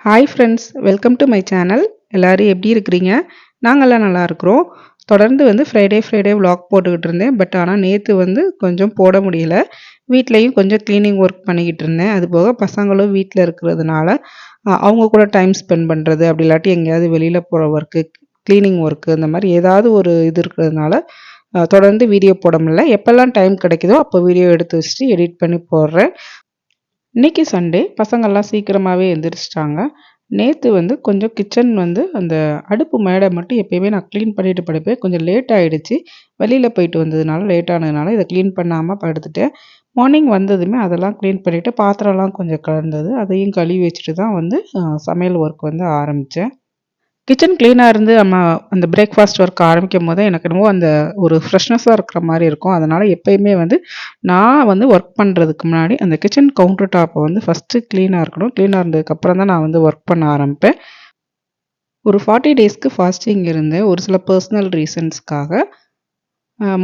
Hi friends, welcome to my channel. எல்லாரும் எப்படி இருக்கிறீங்க? நாங்கள்லாம் நல்லா இருக்கிறோம். தொடர்ந்து ஃப்ரைடே விலாக் போட்டுக்கிட்டு இருந்தேன். ஆனால் நேற்று கொஞ்சம் போட முடியல. வீட்லேயும் கொஞ்சம் க்ளீனிங் ஒர்க் பண்ணிக்கிட்டு இருந்தேன். அதுபோக பசங்களும் வீட்டில் இருக்கிறதுனால அவங்க கூட டைம் ஸ்பெண்ட் பண்ணுறது, அப்படி இல்லாட்டி எங்கேயாவது வெளியில் போகிற ஒர்க்கு, க்ளீனிங் ஒர்க்கு, இந்த மாதிரி ஏதாவது ஒரு இது இருக்கிறதுனால தொடர்ந்து வீடியோ போட முடியல. எப்போல்லாம் டைம் கிடைக்குதோ அப்போ வீடியோ எடுத்து வச்சுட்டு எடிட் பண்ணி போடுறேன். இன்றைக்கி சண்டே, பசங்கள்லாம் சீக்கிரமாகவே எந்திரிச்சிட்டாங்க. நேற்று கொஞ்சம் கிச்சன் அந்த அடுப்பு மேடை மட்டும் எப்பயுமே நான் க்ளீன் பண்ணிட்டு படுப்பேன். கொஞ்சம் லேட் ஆகிடுச்சு. வெளியில் போயிட்டு வந்ததுனால லேட் ஆனதுனால இதை க்ளீன் பண்ணாமல் படுத்துட்டேன். மார்னிங் வந்ததுமே அதெல்லாம் க்ளீன் பண்ணிவிட்டு பாத்திரம்லாம் கொஞ்சம் கலந்தது, அதையும் கழுவி வச்சுட்டு தான் சமையல் ஒர்க் ஆரம்பித்தேன். கிச்சன் க்ளீனாக இருந்து நம்ம அந்த பிரேக்ஃபாஸ்ட் ஒர்க் ஆரம்பிக்கும் போது எனக்கு என்னமோ அந்த ஒரு ஃப்ரெஷ்னஸாக இருக்கிற மாதிரி இருக்கும். அதனால் எப்பயுமே நான் ஒர்க் பண்ணுறதுக்கு முன்னாடி அந்த கிச்சன் கவுண்டர் டாப்பை ஃபஸ்ட்டு க்ளீனாக இருக்கணும். க்ளீனாக இருந்ததுக்கப்புறம் தான் நான் ஒர்க் பண்ண ஆரம்பிப்பேன். ஒரு 40 டேஸ்க்கு ஃபாஸ்டிங் இருந்தேன். ஒரு சில பர்சனல் ரீசன்ஸ்க்காக.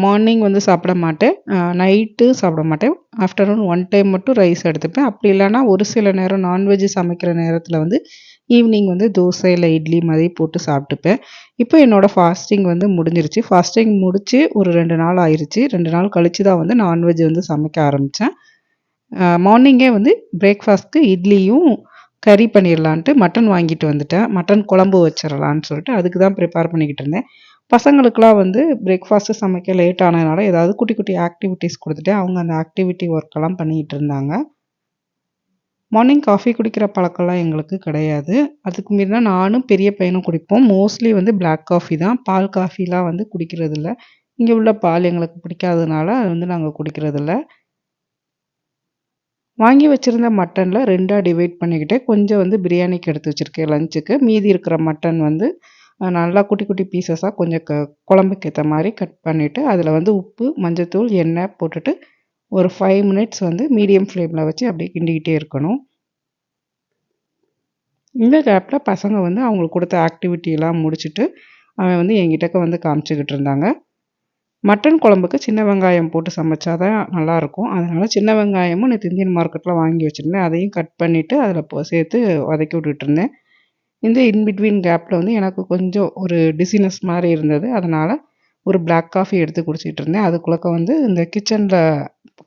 மார்னிங் சாப்பிட மாட்டேன், நைட்டு சாப்பிட மாட்டேன். ஆஃப்டர்நூன் ஒன் டைம் மட்டும் ரைஸ் எடுத்துப்பேன். அப்படி இல்லைனா ஒரு சில நேரம் நான்வெஜ் சமைக்கிற நேரத்தில் ஈவினிங் தோசை இல்லை இட்லி மாதிரி போட்டு சாப்பிட்டுப்பேன். இப்போ என்னோடய ஃபாஸ்டிங் முடிஞ்சிருச்சு. ஃபாஸ்டிங் முடித்து ஒரு 2 நாள் ஆயிடுச்சு. 2 நாள் கழித்து தான் நான்வெஜ் சமைக்க ஆரம்பித்தேன். மார்னிங்கே பிரேக்ஃபாஸ்ட்க்கு இட்லியும் கறி பண்ணிடலான்ட்டு மட்டன் வாங்கிட்டு வந்துட்டேன். மட்டன் குழம்பு வச்சிடலான்னு சொல்லிட்டு அதுக்கு தான் ப்ரிப்பேர் பண்ணிக்கிட்டு இருந்தேன். பசங்களுக்கெலாம் பிரேக்ஃபாஸ்ட்டு சமைக்க லேட் ஆனதுனால ஏதாவது குட்டி குட்டி ஆக்டிவிட்டீஸ் கொடுத்துட்டேன். அவங்க அந்த ஆக்டிவிட்டி ஒர்க்கெல்லாம் பண்ணிக்கிட்டு இருந்தாங்க. மார்னிங் காஃபி குடிக்கிற பழக்கம்லாம் எங்களுக்கு கிடையாது. அதுக்கு மீறினா நானும் பெரிய பையனும் குடிப்போம். மோஸ்ட்லி பிளாக் காஃபி தான். பால் காஃபிலாம் குடிக்கிறதில்ல. இங்கே உள்ள பால் எங்களுக்கு பிடிக்காததுனால நாங்கள் குடிக்கிறதில்ல. வாங்கி வச்சுருந்த மட்டனில் 2ஆக டிவைட் பண்ணிக்கிட்டேன். கொஞ்சம் பிரியாணிக்கு எடுத்து வச்சுருக்கேன் லஞ்சுக்கு. மீதி இருக்கிற மட்டன் நல்லா குட்டி குட்டி பீசஸாக கொஞ்சம் குழம்புக்கு ஏற்ற மாதிரி கட் பண்ணிவிட்டு அதில் உப்பு, மஞ்சத்தூள், எண்ணெய் போட்டுட்டு ஒரு 5 மினிட்ஸ் மீடியம் ஃப்ளேமில் வச்சு அப்படியே கிண்டிக்கிட்டே இருக்கணும். இந்த கேப்பில் பசங்க அவங்களுக்கு கொடுத்த ஆக்டிவிட்டியெல்லாம் முடிச்சுட்டு அவன் என்கிட்டக்க காமிச்சிக்கிட்டு இருந்தாங்க. மட்டன் குழம்புக்கு சின்ன வெங்காயம் போட்டு சமைச்சா தான் நல்லாயிருக்கும். அதனால் சின்ன வெங்காயமும் நேற்று இந்தியன் மார்க்கெட்டில் வாங்கி வச்சுருந்தேன். அதையும் கட் பண்ணிவிட்டு அதில் சேர்த்து வதக்கி விட்டுட்டுருந்தேன். இந்த இன்பிட்வீன் கேப்பில் எனக்கு கொஞ்சம் ஒரு டிசினஸ் மாதிரி இருந்தது. அதனால் ஒரு பிளாக் காஃபி எடுத்து குடிச்சிட்டு இருந்தேன். அதுக்குள்ளக்க இந்த கிச்சனில்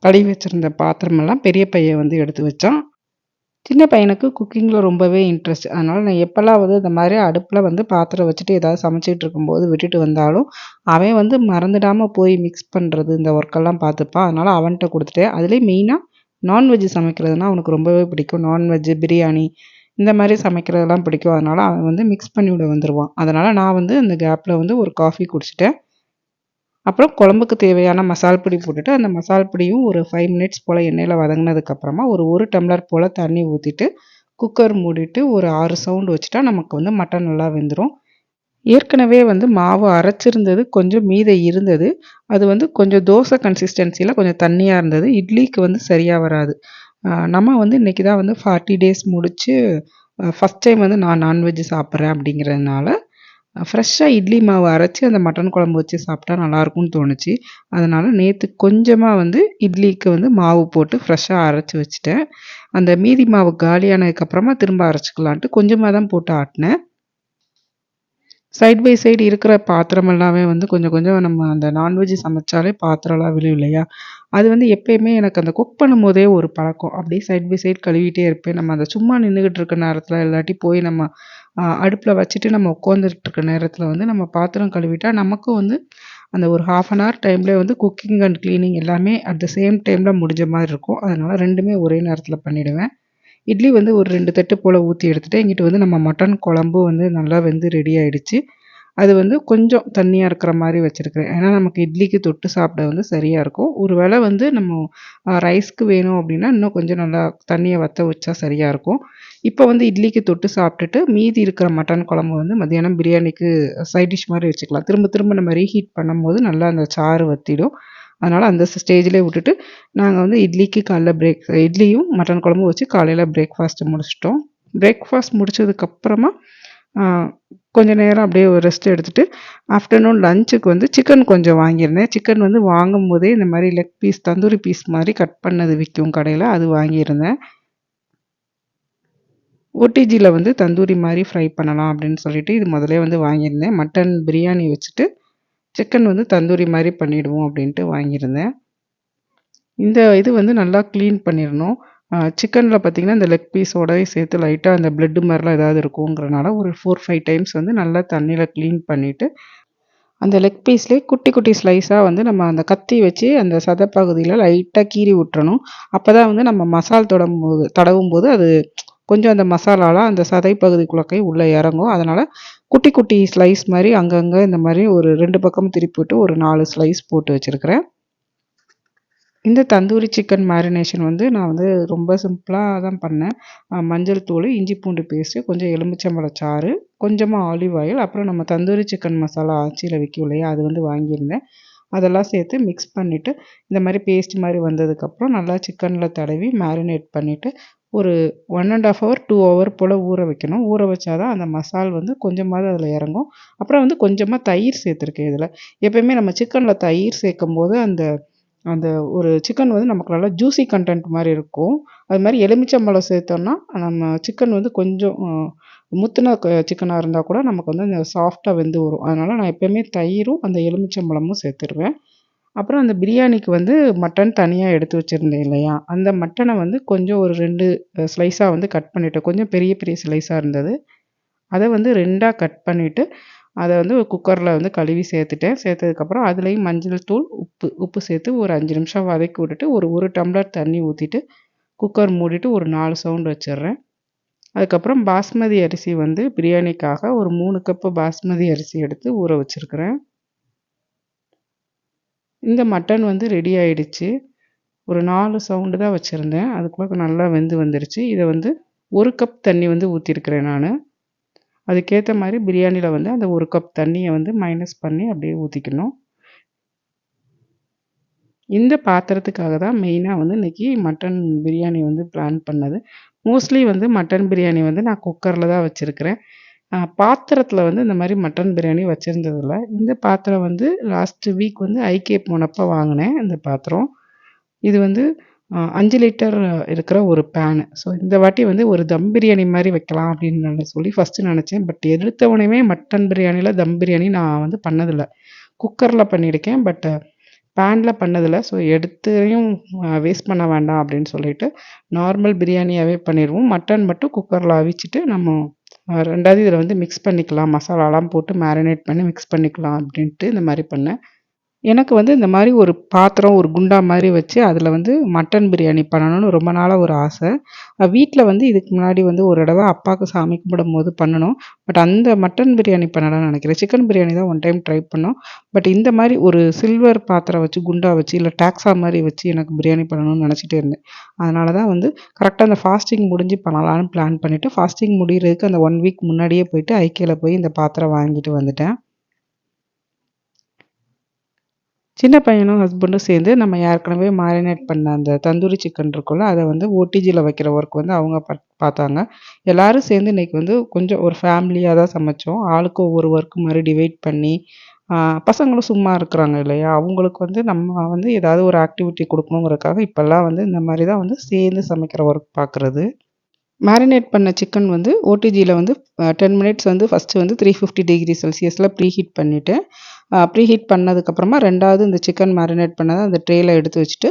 கழுவி வச்சுருந்த பாத்திரமெல்லாம் பெரிய பையன் எடுத்து வச்சான். சின்ன பையனுக்கு குக்கிங்கில் ரொம்பவே இன்ட்ரெஸ்ட். அதனால் நான் எப்போல்லாம் இந்த மாதிரி அடுப்பில் பாத்திரம் வச்சுட்டு ஏதாவது சமைச்சிட்டு இருக்கும்போது விட்டுட்டு வந்தாலும் அவன் மறந்துடாமல் போய் மிக்ஸ் பண்ணுறது இந்த ஒர்க்கெல்லாம் பார்த்துப்பான். அதனால் அவன்கிட்ட கொடுத்துட்டேன். அதுலேயும் மெயினாக நான்வெஜ் சமைக்கிறதுனா அவனுக்கு ரொம்பவே பிடிக்கும். நான்வெஜ்ஜு, பிரியாணி இந்த மாதிரி சமைக்கிறதெல்லாம் பிடிக்கும். அதனால் அவன் மிக்ஸ் பண்ணி விட வந்துடுவான். அதனால் நான் அந்த கேப்பில் ஒரு காஃபி குடிச்சிட்டேன். அப்புறம் குழம்புக்கு தேவையான மசால் பொடி போட்டுட்டு அந்த மசால் பொடியும் ஒரு 5 மினிட்ஸ் போல் எண்ணெயில் வதங்கினதுக்கப்புறமா ஒரு டம்ளர் போல் தண்ணி ஊற்றிட்டு குக்கர் மூடிட்டு ஒரு 6 சவுண்டு வச்சுட்டா நமக்கு மட்டன் நல்லா வெந்துடும். ஏற்கனவே மாவு அரைச்சிருந்தது, கொஞ்சம் மீதை இருந்தது. அது கொஞ்சம் தோசை கன்சிஸ்டன்சியில் கொஞ்சம் தண்ணியாக இருந்தது. இட்லிக்கு சரியாக வராது. நம்ம இன்றைக்கி தான் 40 டேஸ் முடித்து ஃபஸ்ட் டைம் நான் நான்வெஜ் சாப்பிட்றேன். அப்படிங்கிறதுனால ஃப்ரெஷ்ஷாக இட்லி மாவு அரைச்சி அந்த மட்டன் குழம்பு வச்சு சாப்பிட்டா நல்லாயிருக்கும்னு தோணுச்சு. அதனால் நேற்று கொஞ்சமாக இட்லிக்கு மாவு போட்டு ஃப்ரெஷ்ஷாக அரைச்சி வச்சுட்டேன். அந்த மீதி மாவு காலியானதுக்கப்புறமா திரும்ப அரைச்சிக்கலான்ட்டு கொஞ்சமாக தான் போட்டு ஆட்டினேன். சைட் பை சைடு இருக்கிற பாத்திரம் எல்லாமே கொஞ்சம் கொஞ்சம் நம்ம அந்த நான்வெஜ் சமைச்சாலே பாத்திரம்லாம் விழும் இல்லையா? அது எப்பயுமே எனக்கு அந்த குக் பண்ணும்போதே ஒரு பழக்கம். அப்படியே சைட் பை சைடு கழுவிட்டே இருப்பேன். நம்ம அந்த சும்மா நின்றுக்கிட்டு இருக்க நேரத்தில் இல்லாட்டி போய் நம்ம அடுப்பில் வச்சுட்டு நம்ம உட்காந்துட்டு இருக்க நேரத்தில் நம்ம பாத்திரம் கழுவிட்டா நமக்கும் அந்த ஒரு 1/2 அன் ஹவர் டைம்லேயே குக்கிங் அண்ட் க்ளீனிங் எல்லாமே அட் த சேம் டைமில் முடிஞ்ச மாதிரி இருக்கும். அதனால் 2மே ஒரே நேரத்தில் பண்ணிவிடுவேன். இட்லி ஒரு 2 தட்டு போல் ஊற்றி எடுத்துகிட்டு இங்கிட்டு நம்ம மட்டன் குழம்பு நல்லா வெந்து ரெடி ஆகிடுச்சு. அது கொஞ்சம் தண்ணியாக இருக்கிற மாதிரி வச்சுருக்கிறேன். ஏன்னா நமக்கு இட்லிக்கு தொட்டு சாப்பிட சரியாக இருக்கும். ஒரு வேளை நம்ம ரைஸ்க்கு வேணும் அப்படின்னா இன்னும் கொஞ்சம் நல்லா தண்ணியை வற்ற வச்சா சரியாக இருக்கும். இப்போ இட்லிக்கு தொட்டு சாப்பிட்டுட்டு மீதி இருக்கிற மட்டன் குழம்பு மத்தியானம் பிரியாணிக்கு சைட் டிஷ் மாதிரி வச்சுக்கலாம். திரும்ப திரும்ப நம்ம ரீஹீட் பண்ணும்போது நல்லா அந்த சாறு வற்றிடும். அதனால் அந்த ஸ்டேஜ்லேயே விட்டுட்டு நாங்கள் இட்லிக்கு காலைல இட்லியும் மட்டன் குழம்பும் வச்சு காலையில் பிரேக்ஃபாஸ்ட்டு முடிச்சிட்டோம். பிரேக்ஃபாஸ்ட் முடிச்சதுக்கப்புறமா கொஞ்சம் நேரம் அப்படியே ஒரு ரெஸ்ட் எடுத்துகிட்டு ஆஃப்டர்நூன் லஞ்சுக்கு சிக்கன் கொஞ்சம் வாங்கியிருந்தேன். சிக்கன் வாங்கும்போதே இந்த மாதிரி லெக் பீஸ், தந்தூரி பீஸ் மாதிரி கட் பண்ணது விற்கும் கடையில், அது வாங்கியிருந்தேன். ஓடிஜியில் வந்து தந்தூரி மாதிரி ஃப்ரை பண்ணலாம் அப்படின்னு சொல்லிட்டு இது முதலே வந்து வாங்கியிருந்தேன். மட்டன் பிரியாணி வச்சுட்டு சிக்கன் வந்து தந்தூரி மாதிரி பண்ணிவிடுவோம் அப்படின்ட்டு வாங்கியிருந்தேன். இந்த இது வந்து நல்லா க்ளீன் பண்ணிடணும். சிக்கனில் பார்த்திங்கன்னா இந்த லெக் பீஸோடவே சேர்த்து லைட்டாக அந்த பிளட்டு மாதிரிலாம் ஏதாவது இருக்குங்கிறனால ஒரு 4-5 டைம்ஸ் வந்து நல்லா தண்ணியில் க்ளீன் பண்ணிவிட்டு அந்த லெக் பீஸ்லேயே குட்டி குட்டி ஸ்லைஸாக வந்து நம்ம அந்த கத்தி வச்சு அந்த சதைப்பகுதியில் லைட்டாக கீறி விட்டுறணும். அப்போ தான் வந்து நம்ம மசால் தடவும் போது அது கொஞ்சம் அந்த மசாலாலாம் அந்த சதை பகுதிக்குள்ளே உள்ளே இறங்கும். அதனால் குட்டி குட்டி ஸ்லைஸ் மாதிரி அங்கங்கே இந்த மாதிரி ஒரு 2 பக்கமும் திருப்பி விட்டு ஒரு 4 ஸ்லைஸ் போட்டு வச்சுருக்கிறேன். இந்த தந்தூரி சிக்கன் மேரினேஷன் வந்து நான் வந்து ரொம்ப சிம்பிளாக தான் பண்ணேன். மஞ்சள் தூள், இஞ்சி பூண்டு பேஸ்ட்டு, கொஞ்சம் எலுமிச்சம்பழம் சாறு, கொஞ்சமாக ஆலிவ் ஆயில், அப்புறம் நம்ம தந்தூரி சிக்கன் மசாலா ஆச்சியில் விற்கும் இல்லையா, அது வந்து வாங்கியிருந்தேன். அதெல்லாம் சேர்த்து மிக்ஸ் பண்ணிவிட்டு இந்த மாதிரி பேஸ்ட் மாதிரி வந்ததுக்கப்புறம் நல்லா சிக்கனில் தடவி மேரினேட் பண்ணிவிட்டு ஒரு 1.5 ஹவர் 2 ஹவர் போல் ஊற வைக்கணும். ஊற வச்சா தான் அந்த மசால் வந்து கொஞ்சமாவது அதில் இறங்கும். அப்புறம் வந்து கொஞ்சமாக தயிர் சேர்த்துருக்கேன் இதில். எப்போயுமே நம்ம சிக்கனில் தயிர் சேர்க்கும்போது அந்த அந்த ஒரு சிக்கன் வந்து நமக்கு நல்லா ஜூஸி கண்டென்ட் மாதிரி இருக்கும். அது மாதிரி எலுமிச்சம்பழம் சேர்த்தோம்னா நம்ம சிக்கன் வந்து கொஞ்சம் முத்துன சிக்கனாக இருந்தால் கூட நமக்கு வந்து அந்த சாஃப்டாக வெந்து வரும். அதனால் நான் எப்போயுமே தயிரும் அந்த எலுமிச்சம்பழமும் சேர்த்துருவேன். அப்புறம் அந்த பிரியாணிக்கு வந்து மட்டன் தனியாக எடுத்து வச்சுருந்தேன் இல்லையா, அந்த மட்டனை வந்து கொஞ்சம் ஒரு 2 ஸ்லைஸாக வந்து கட் பண்ணிவிட்டேன். கொஞ்சம் பெரிய பெரிய ஸ்லைஸாக இருந்தது. அதை வந்து 2ஆ கட் பண்ணிவிட்டு அதை வந்து குக்கரில் வந்து கழுவி சேர்த்துட்டேன். சேர்த்ததுக்கப்புறம் அதுலேயும் மஞ்சள் தூள், உப்பு சேர்த்து ஒரு 5 நிமிஷம் வதக்கி விட்டுட்டு ஒரு டம்ளர் தண்ணி ஊற்றிட்டு குக்கர் மூடிட்டு ஒரு 4 சவுண்ட் வச்சிடுறேன். அதுக்கப்புறம் பாஸ்மதி அரிசி வந்து பிரியாணிக்காக ஒரு 3 கப்பு பாஸ்மதி அரிசி எடுத்து ஊற வச்சுருக்கிறேன். இந்த மட்டன் வந்து ரெடி ஆயிடுச்சு. ஒரு 4 சவுண்டு தான் வச்சுருந்தேன். அதுக்குள்ளே நல்லா வெந்து வந்துருச்சு. இதை வந்து 1 கப் தண்ணி வந்து ஊற்றிருக்கிறேன் நான். அதுக்கேற்ற மாதிரி பிரியாணியில் வந்து அந்த 1 கப் தண்ணியை வந்து மைனஸ் பண்ணி அப்படியே ஊற்றிக்கணும். இந்த பாத்திரத்துக்காக தான் மெயினாக வந்து இன்றைக்கி மட்டன் பிரியாணி வந்து பிளான் பண்ணது. மோஸ்ட்லி வந்து மட்டன் பிரியாணி வந்து நான் குக்கரில் தான் வச்சுருக்கிறேன். பாத்திரத்தில் வந்து இந்த மாதிரி மட்டன் பிரியாணி வச்சுருந்ததில்ல. இந்த பாத்திரம் வந்து லாஸ்ட்டு வீக் வந்து ஐகே போனப்போ வாங்கினேன் இந்த பாத்திரம். இது வந்து 5 லிட்டர் இருக்கிற ஒரு பேனு. ஸோ இந்த வாட்டி வந்து ஒரு தம் பிரியாணி மாதிரி வைக்கலாம் அப்படின்னு சொல்லி ஃபஸ்ட்டு நினச்சேன். பட் எடுத்தவொடனே மட்டன் பிரியாணியில் தம் பிரியாணி நான் வந்து பண்ணதில்லை. குக்கரில் பண்ணியிருக்கேன். பட் பேனில் பண்ணதில்லை. ஸோ எடுத்தையும் வேஸ்ட் பண்ண வேண்டாம் அப்படின்னு சொல்லிட்டு நார்மல் பிரியாணியாகவே பண்ணிடுவோம். மட்டன் மட்டும் குக்கரில் அவிச்சிட்டு நம்ம 2வது இதில் வந்து மிக்ஸ் பண்ணிக்கலாம். மசாலாலாம் போட்டு மேரினேட் பண்ணி மிக்ஸ் பண்ணிக்கலாம் அப்படின்ட்டு இந்த மாதிரி பண்ணேன். எனக்கு வந்து இந்த மாதிரி ஒரு பாத்திரம், ஒரு குண்டா மாதிரி வச்சு அதில் வந்து மட்டன் பிரியாணி பண்ணணும்னு ரொம்ப நாளாக ஒரு ஆசை. வீட்டில் வந்து இதுக்கு முன்னாடி வந்து ஒரு தடவை அப்பாவுக்கு சாமி கும்பிடும்போது பண்ணணும். பட் அந்த மட்டன் பிரியாணி பண்ணலாம்னு நினைக்கிறேன். சிக்கன் பிரியாணி தான் ஒன் டைம் ட்ரை பண்ணோம். பட் இந்த மாதிரி ஒரு சில்வர் பாத்திரம் வச்சு, குண்டா வச்சு, இல்லை டாக்ஸா மாதிரி வச்சு எனக்கு பிரியாணி பண்ணணும்னு நினச்சிட்டே இருந்தேன். அதனால தான் வந்து கரெக்டாக அந்த ஃபாஸ்டிங் முடிஞ்சு பண்ணலான்னு பிளான் பண்ணிவிட்டு, ஃபாஸ்டிங் முடிகிறதுக்கு அந்த 1 வீக் முன்னாடியே போயிட்டு ஐகேல போய் இந்த பாத்திரம் வாங்கிட்டு வந்துட்டேன். சின்ன பையனும் ஹஸ்பண்டும் சேர்ந்து நம்ம ஏற்கனவே மேரினேட் பண்ண அந்த தந்தூரி சிக்கன் இருக்கும்ல, அதை வந்து ஓடிஜியில் வைக்கிற ஒர்க் வந்து அவங்க பார்த்தாங்க. எல்லோரும் சேர்ந்து இன்றைக்கி வந்து கொஞ்சம் ஒரு ஃபேமிலியாக தான் சமைச்சோம். ஆளுக்கு ஒவ்வொரு ஒர்க் மாதிரி டிவைட் பண்ணி, பசங்களும் சும்மா இருக்கிறாங்க இல்லையா, அவங்களுக்கு வந்து நம்ம வந்து ஏதாவது ஒரு ஆக்டிவிட்டி கொடுக்கணுங்கிறதுக்காக இப்போல்லாம் வந்து இந்த மாதிரி தான் வந்து சேர்ந்து சமைக்கிற ஒர்க் பார்க்குறது. மேரினேட் பண்ண சிக்கன் வந்து ஓடிஜியில் வந்து 10 மினிட்ஸ் வந்து ஃபஸ்ட்டு வந்து 350 டிகிரி செல்சியஸில் ப்ரீஹீட் பண்ணிவிட்டேன். ப்ரீஹீட் பண்ணதுக்கப்புறமா 2வது இந்த சிக்கன் மேரினேட் பண்ணதை அந்த ட்ரேயில் எடுத்து வச்சுட்டு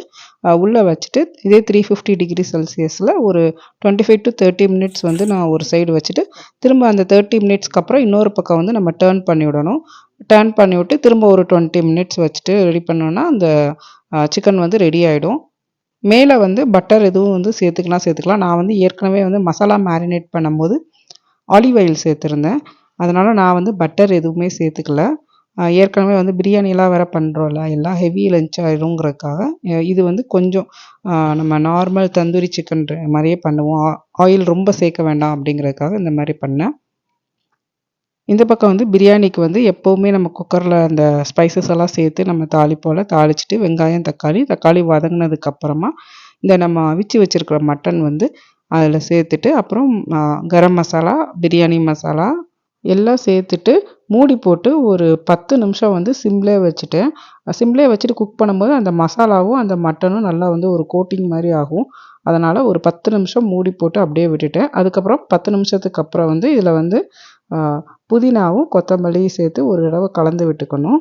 உள்ளே வச்சுட்டு இதே 350 டிகிரி செல்சியஸில் ஒரு 25 to 30 மினிட்ஸ் வந்து நான் ஒரு சைடு வச்சுட்டு திரும்ப அந்த 30 மினிட்ஸ்க்கு அப்புறம் இன்னொரு பக்கம் வந்து நம்ம டர்ன் பண்ணி விடணும். டர்ன் பண்ணி விட்டு திரும்ப ஒரு 20 மினிட்ஸ் வச்சுட்டு ரெடி பண்ணோன்னா அந்த சிக்கன் வந்து ரெடி ஆகிடும். மேலே வந்து பட்டர் எதுவும் வந்து சேர்த்துக்கலாம். நான் வந்து ஏற்கனவே வந்து மசாலா மேரினேட் பண்ணும்போது ஆலிவ் ஆயில் சேர்த்துருந்தேன். அதனால் நான் வந்து பட்டர் எதுவுமே சேர்த்துக்கல. ஏற்கனவே வந்து பிரியாணிலாம் வேறு பண்ணுறோம்ல, எல்லாம் ஹெவி லஞ்ச் ஆயிருங்கிறதுக்காக இது வந்து கொஞ்சம் நம்ம நார்மல் தந்தூரி சிக்கன் மாதிரியே பண்ணுவோம். ஆயில் ரொம்ப சேர்க்க வேண்டாம் அப்படிங்கிறதுக்காக இந்த மாதிரி பண்ணேன். இந்த பக்கம் வந்து பிரியாணிக்கு வந்து எப்போவுமே நம்ம குக்கரில் அந்த ஸ்பைசஸ் எல்லாம் சேர்த்து நம்ம தாளிச்சிட்டு வெங்காயம், தக்காளி வதங்கினதுக்கப்புறமா இந்த நம்ம அவிச்சு வச்சுருக்கிற மட்டன் வந்து அதில் சேர்த்துட்டு அப்புறம் கரம் மசாலா, பிரியாணி மசாலா எல்லாம் சேர்த்துட்டு மூடி போட்டு ஒரு 10 நிமிஷம் வந்து சிம்லேயே வச்சுட்டேன். சிம்லேயே வச்சுட்டு குக் பண்ணும்போது அந்த மசாலாவும் அந்த மட்டனும் நல்லா வந்து ஒரு கோட்டிங் மாதிரி ஆகும். அதனால் ஒரு 10 நிமிஷம் மூடி போட்டு அப்படியே விட்டுட்டேன். அதுக்கப்புறம் 10 நிமிஷத்துக்கு அப்புறம் வந்து இதில் வந்து புதினாவும் கொத்தமல்லியும் சேர்த்து ஒரு தடவை கலந்து விட்டுக்கணும்.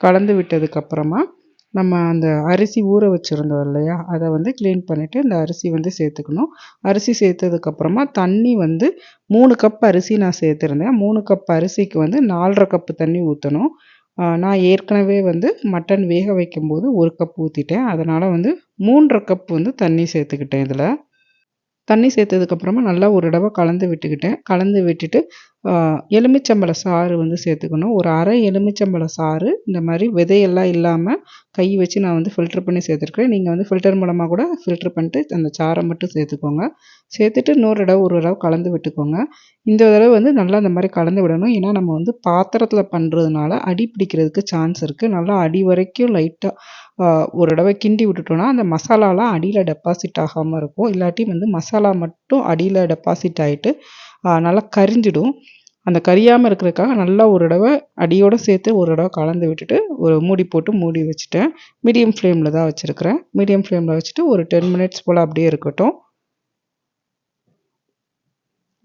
கலந்து விட்டதுக்கப்புறமா நம்ம அந்த அரிசி ஊற வச்சுருந்தோம் இல்லையா, அதை வந்து க்ளீன் பண்ணிவிட்டு இந்த அரிசி வந்து சேர்த்துக்கணும். அரிசி சேர்த்ததுக்கப்புறமா தண்ணி வந்து 3 கப் அரிசி நான் சேர்த்துருந்தேன். 3 கப் அரிசிக்கு வந்து 4½ கப்பு தண்ணி ஊற்றணும். நான் ஏற்கனவே வந்து மட்டன் வேக வைக்கும்போது 1 கப் ஊற்றிட்டேன். அதனால் வந்து 3½ கப் வந்து தண்ணி சேர்த்துக்கிட்டேன் இதில். தண்ணி சேர்த்ததுக்கப்புறமா நல்லா ஒரு தடவை கலந்து விட்டுக்கிட்டேன். கலந்து விட்டுட்டு எலுமிச்சம்பழ சாறு வந்து சேர்த்துக்கணும். ஒரு அரை எலுமிச்சம்பழ சாறு இந்த மாதிரி விதையெல்லாம் இல்லாமல் கை வச்சு நான் வந்து ஃபில்டர் பண்ணி சேர்த்துருக்கேன். நீங்கள் வந்து ஃபில்டர் மூலமாக கூட ஃபில்டர் பண்ணிட்டு அந்த சாறை மட்டும் சேர்த்துக்கோங்க. சேர்த்துட்டு இன்னொரு தடவை கலந்து விட்டுக்கோங்க. இந்த தடவை வந்து நல்லா அந்த மாதிரி கலந்து விடணும். ஏன்னா நம்ம வந்து பாத்திரத்தில் பண்ணுறதுனால அடி பிடிக்கிறதுக்கு சான்ஸ் இருக்குது. நல்லா அடி வரைக்கும் லைட்டாக ஒரு தடவை கிண்டி விட்டுட்டோன்னா அந்த மசாலாலாம் அடியில் டெபாசிட் ஆகாமல் இருக்கும். இல்லாட்டி வந்து மசாலா மட்டும் அடியில் டெபாசிட் ஆகிட்டு நல்லா கரிஞ்சிடும். அந்த கரியாமல் இருக்கிறதுக்காக நல்லா ஒரு தடவை அடியோடு சேர்த்து ஒரு தடவை கலந்து விட்டுட்டு ஒரு மூடி போட்டு மூடி வச்சுட்டேன். மீடியம் ஃப்ளேமில் தான் வச்சுருக்கிறேன். மீடியம் ஃப்ளேமில் வச்சுட்டு ஒரு 10 மினிட்ஸ் போல் அப்படியே இருக்கட்டும்.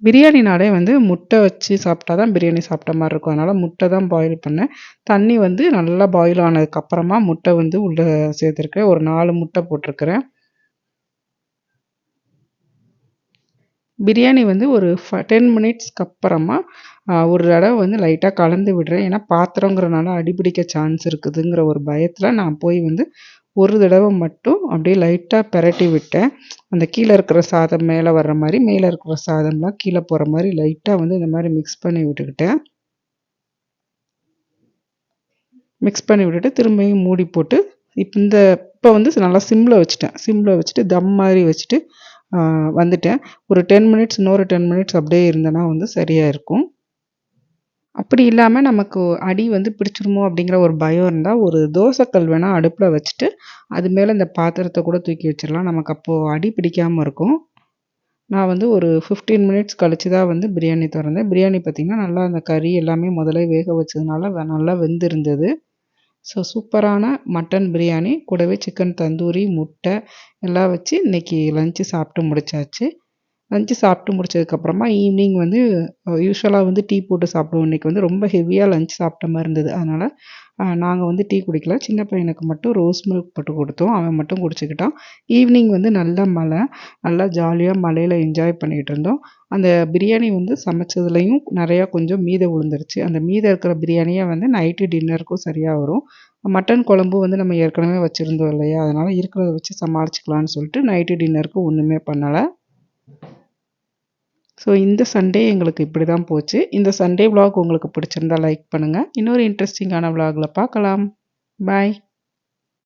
பிரியாணினாலே வந்து முட்டை வச்சு சாப்பிட்டா தான் பிரியாணி சாப்பிட்ட மாதிரி இருக்கும். அதனால் முட்டை தான் பாயில் பண்ணேன். தண்ணி வந்து நல்லா பாயில் ஆனதுக்கப்புறமா முட்டை வந்து உள்ளே சேர்த்துருக்கேன். ஒரு 4 முட்டை போட்டிருக்கிறேன். பிரியாணி வந்து ஒரு 10 மினிட்ஸ்க்கு அப்புறமா ஒரு தடவை வந்து லைட்டாக கலந்து விடுறேன். ஏன்னா பாத்திரங்கிறனால அடிபிடிக்க சான்ஸ் இருக்குதுங்கிற ஒரு பயத்தில் நான் போய் வந்து ஒரு தடவை மட்டும் அப்படியே லைட்டாக பெரட்டி விட்டேன். அந்த கீழே இருக்கிற சாதம் மேலே வர்ற மாதிரி, மேலே இருக்கிற சாதம்லாம் கீழே போகிற மாதிரி லைட்டாக வந்து இந்த மாதிரி மிக்ஸ் பண்ணி விட்டுக்கிட்டேன். மிக்ஸ் பண்ணி விட்டுட்டு திரும்பியும் மூடி போட்டு இப்போ வந்து நல்லா சிம்மில் வச்சுட்டேன். சிம்மில் வச்சுட்டு தம் மாதிரி வச்சுட்டு வந்துட்டேன். ஒரு 10 மினிட்ஸ் இன்னொரு 10 மினிட்ஸ் அப்படியே இருந்தேன்னா வந்து சரியாக இருக்கும். அப்படி இல்லாமல் நமக்கு அடி வந்து பிடிச்சிருமோ அப்படிங்கிற ஒரு பயம் இருந்தால் ஒரு தோசைக்கல் வேணால் அடுப்பில் வச்சுட்டு அது மேலே இந்த பாத்திரத்தை கூட தூக்கி வச்சிடலாம். நமக்கு அப்போது அடி பிடிக்காமல் இருக்கும். நான் வந்து ஒரு 15 மினிட்ஸ் கழிச்சு தான் வந்து பிரியாணி திறந்தேன். பிரியாணி பார்த்திங்கன்னா நல்லா அந்த கறி எல்லாமே முதலே வேக வச்சதுனால நல்லா வெந்திருந்தது. ஸோ சூப்பரான மட்டன் பிரியாணி கூடவே சிக்கன் தந்தூரி, முட்டை எல்லாம் வச்சு இன்றைக்கி லஞ்சு சாப்பிட்டு முடிச்சாச்சு. லஞ்சு சாப்பிட்டு முடிச்சதுக்கப்புறமா ஈவினிங் வந்து யூஸ்வலாக வந்து டீ போட்டு சாப்பிடுவோம். இன்றைக்கி வந்து ரொம்ப ஹெவியாக லஞ்ச் சாப்பிட்ட மாதிரி இருந்தது. அதனால் நாங்கள் வந்து டீ குடிக்கல. சின்ன பையனுக்கு மட்டும் ரோஸ் மில்க் போட்டு கொடுத்தோம். அவன் மட்டும் குடிச்சிக்கிட்டான். ஈவினிங் வந்து நல்ல மழை. நல்லா ஜாலியாக மழையில் என்ஜாய் பண்ணிகிட்டு இருந்தோம். அந்த பிரியாணி வந்து சமைச்சதுலேயும் நிறையா கொஞ்சம் மீதம் விழுந்துருச்சு. அந்த மீதம் இருக்கிற பிரியாணியை வந்து நைட்டு டின்னருக்கும் சரியாக வரும். மட்டன் குழம்பு வந்து நம்ம ஏற்கனவே வச்சுருந்தோம் இல்லையா, அதனால் இருக்கிறத வச்சு சமாளிச்சுக்கலான்னு சொல்லிட்டு நைட்டு டின்னருக்கு ஒன்றுமே பண்ணலை. ஸோ இந்த சண்டே எங்களுக்கு இப்படி தான் போச்சு. இந்த சண்டே விலாக் உங்களுக்கு பிடிச்சிருந்தா லைக் பண்ணுங்கள். இன்னொரு இன்ட்ரெஸ்டிங்கான விலாகில் பார்க்கலாம். பாய்.